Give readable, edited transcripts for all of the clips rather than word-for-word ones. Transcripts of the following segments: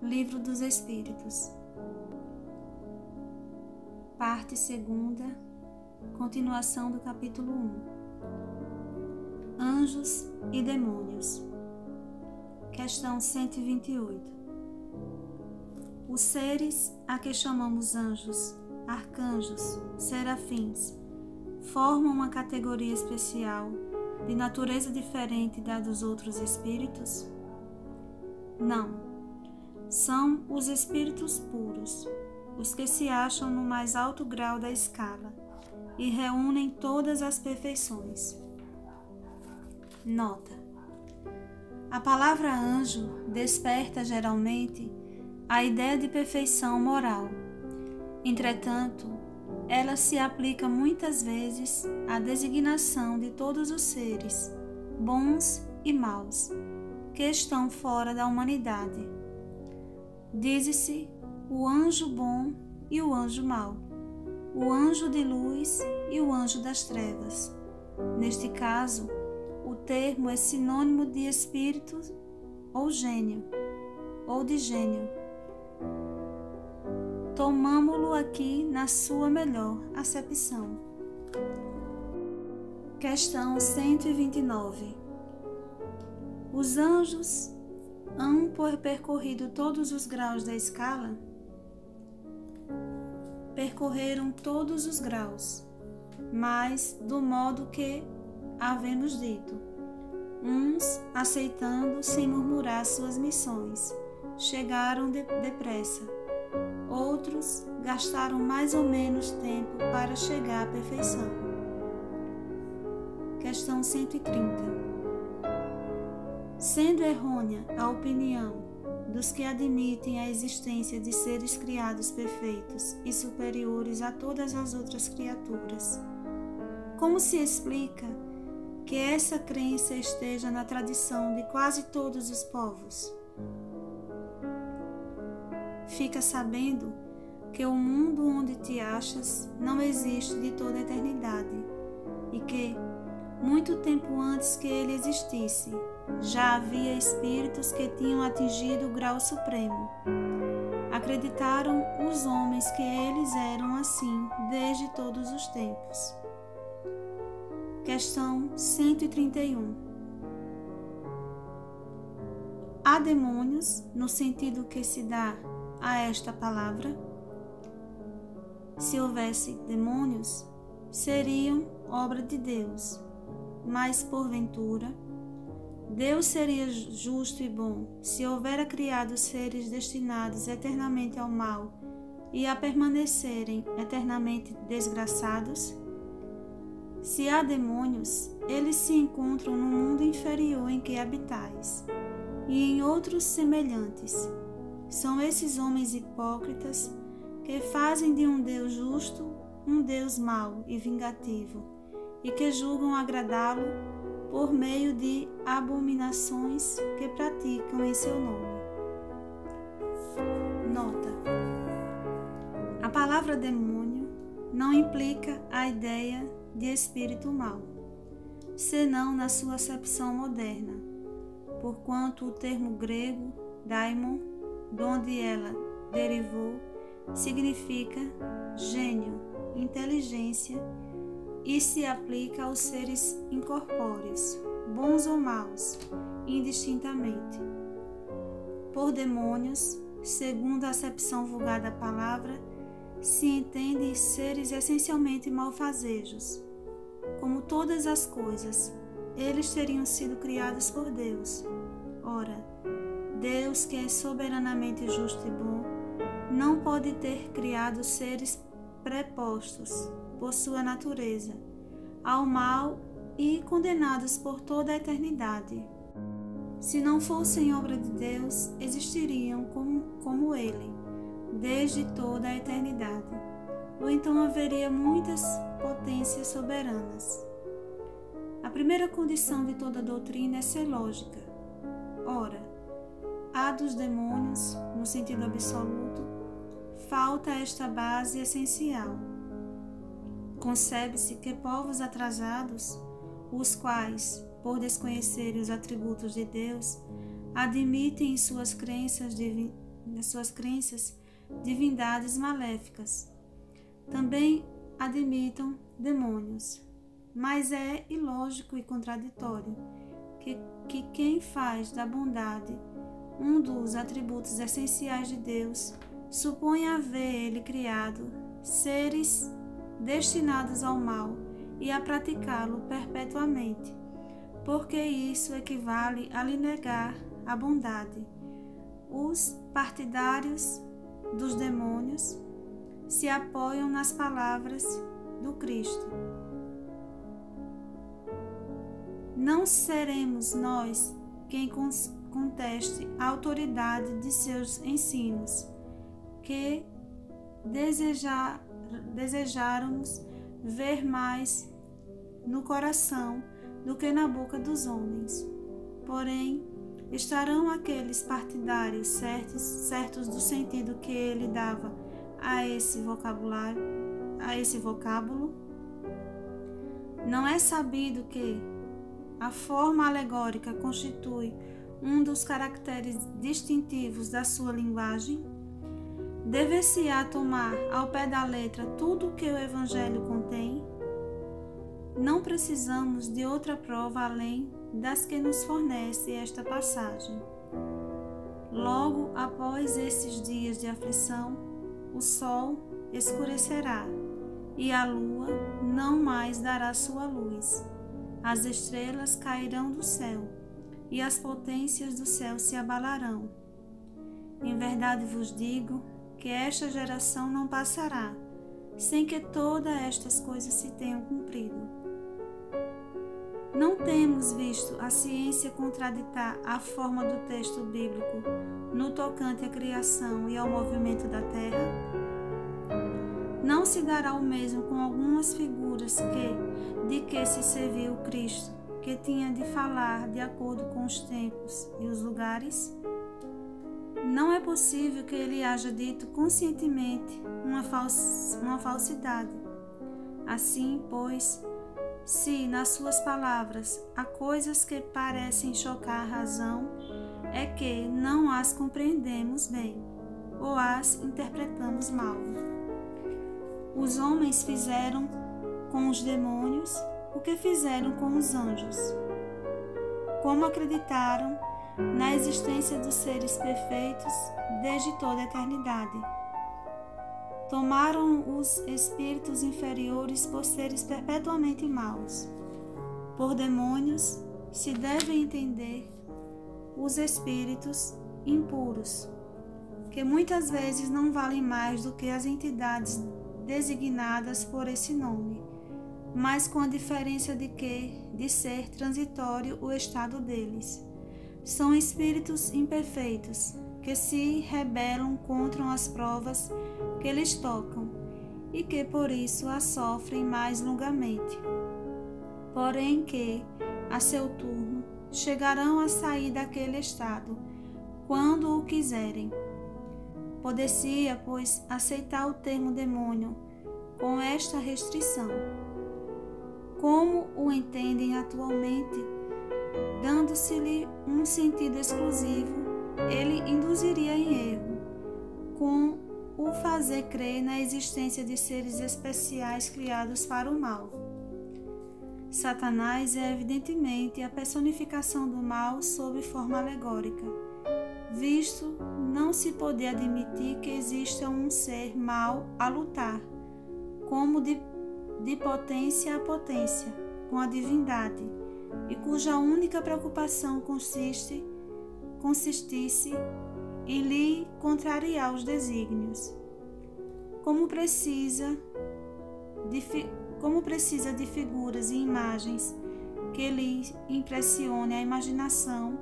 Livro dos Espíritos. Parte 2ª, continuação do capítulo 1. Anjos e Demônios. Questão 128. Os seres a que chamamos anjos, arcanjos, serafins, formam uma categoria especial de natureza diferente da dos outros espíritos? Não. São os espíritos puros, os que se acham no mais alto grau da escala e reúnem todas as perfeições. Nota: a palavra anjo desperta geralmente a ideia de perfeição moral. Entretanto, ela se aplica muitas vezes à designação de todos os seres, bons e maus, que estão fora da humanidade. Diz-se o anjo bom e o anjo mau, o anjo de luz e o anjo das trevas. Neste caso, o termo é sinônimo de espírito ou gênio, ou de gênio. Tomamo-lo aqui na sua melhor acepção. Questão 129. Os anjos hão percorrido todos os graus da escala? Percorreram todos os graus, mas do modo que havemos dito, uns aceitando sem murmurar suas missões, chegaram depressa, outros gastaram mais ou menos tempo para chegar à perfeição. Questão 130. Sendo errônea a opinião dos que admitem a existência de seres criados perfeitos e superiores a todas as outras criaturas, como se explica que essa crença esteja na tradição de quase todos os povos? Fica sabendo que o mundo onde te achas não existe de toda a eternidade e que, muito tempo antes que ele existisse, já havia espíritos que tinham atingido o grau supremo. Acreditaram os homens que eles eram assim desde todos os tempos. Questão 131. Há demônios no sentido que se dá a esta palavra? Se houvesse demônios, seriam obra de Deus, mas porventura Deus seria justo e bom se houvera criado seres destinados eternamente ao mal e a permanecerem eternamente desgraçados? Se há demônios, eles se encontram no mundo inferior em que habitais, e em outros semelhantes. São esses homens hipócritas que fazem de um Deus justo um Deus mau e vingativo, e que julgam agradá-lo por meio de abominações que praticam em seu nome. Nota: a palavra demônio não implica a ideia de espírito mau, senão na sua acepção moderna, porquanto o termo grego daimon, de onde ela derivou, significa gênio, inteligência, e se aplica aos seres incorpóreos, bons ou maus, indistintamente. Por demônios, segundo a acepção vulgar da palavra, se entende seres essencialmente malfazejos. Como todas as coisas, eles teriam sido criados por Deus. Ora, Deus, que é soberanamente justo e bom, não pode ter criado seres prepostos por sua natureza ao mal e condenados por toda a eternidade. Se não fossem obra de Deus, existiriam como ele, desde toda a eternidade, ou então haveria muitas potências soberanas. A primeira condição de toda doutrina é ser lógica. Ora, a dos demônios, no sentido absoluto, falta esta base essencial. Concebe-se que povos atrasados, os quais, por desconhecerem os atributos de Deus, admitem em suas crenças nas suas crenças, divindades maléficas. Também admitam demônios, mas é ilógico e contraditório que quem faz da bondade um dos atributos essenciais de Deus supõe haver ele criado seres destinados ao mal e a praticá-lo perpetuamente, porque isso equivale a lhe negar a bondade. Os partidários dos demônios se apoiam nas palavras do Cristo. Não seremos nós quem conteste a autoridade de seus ensinos, que desejáramos ver mais no coração do que na boca dos homens. Porém, estarão aqueles partidários certos do sentido que ele dava a esse vocábulo? Não é sabido que a forma alegórica constitui um dos caracteres distintivos da sua linguagem? Dever-se-á tomar ao pé da letra tudo o que o Evangelho contém? Não precisamos de outra prova além das que nos fornece esta passagem. Logo após esses dias de aflição, o sol escurecerá e a lua não mais dará sua luz. As estrelas cairão do céu e as potências do céu se abalarão. Em verdade vos digo que esta geração não passará sem que todas estas coisas se tenham cumprido. Não temos visto a ciência contraditar a forma do texto bíblico no tocante à criação e ao movimento da terra? Não se dará o mesmo com algumas figuras de que se serviu Cristo, que tinha de falar de acordo com os tempos e os lugares? Não é possível que ele haja dito conscientemente uma falsidade. Assim, pois, se nas suas palavras há coisas que parecem chocar a razão, é que não as compreendemos bem ou as interpretamos mal. Os homens fizeram com os demônios o que fizeram com os anjos. Como acreditaram na existência dos seres perfeitos desde toda a eternidade, tomaram os espíritos inferiores por seres perpetuamente maus. Por demônios se deve entender os espíritos impuros, que muitas vezes não valem mais do que as entidades designadas por esse nome, mas com a diferença de ser transitório o estado deles. São espíritos imperfeitos, que se rebelam contra as provas que lhes tocam e que por isso as sofrem mais longamente. Porém que, a seu turno, chegarão a sair daquele estado, quando o quiserem. Poder-se-ia, pois, aceitar o termo demônio com esta restrição. Como o entendem atualmente, dando-se-lhe um sentido exclusivo, ele induziria em erro, com o fazer crer na existência de seres especiais criados para o mal. Satanás é evidentemente a personificação do mal sob forma alegórica, visto não se poder admitir que exista um ser mau a lutar, como de potência a potência, com a divindade, e cuja única preocupação consistisse em lhe contrariar os desígnios. Como precisa de figuras e imagens que lhe impressione a imaginação,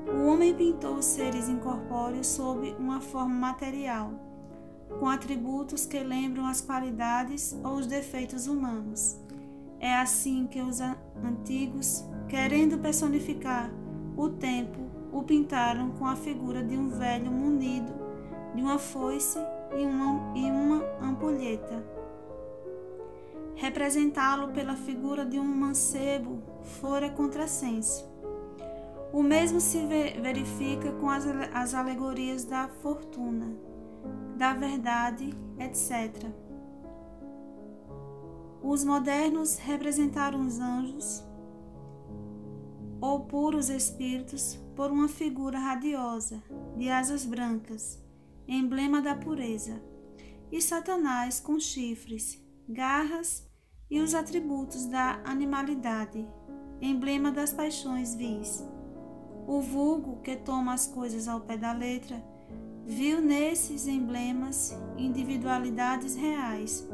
o homem pintou seres incorpóreos sob uma forma material, com atributos que lembram as qualidades ou os defeitos humanos. É assim que os antigos, querendo personificar o tempo, o pintaram com a figura de um velho munido de uma foice e uma ampulheta. Representá-lo pela figura de um mancebo fora contrassenso. O O mesmo se verifica com as alegorias da fortuna, da verdade, etc. Os modernos representaram os anjos ou puros espíritos por uma figura radiosa, de asas brancas, emblema da pureza, e Satanás com chifres, garras e os atributos da animalidade, emblema das paixões vis. O vulgo, que toma as coisas ao pé da letra, viu nesses emblemas individualidades reais,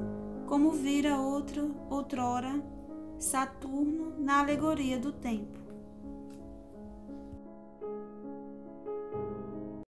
como vira outrora Saturno na alegoria do tempo.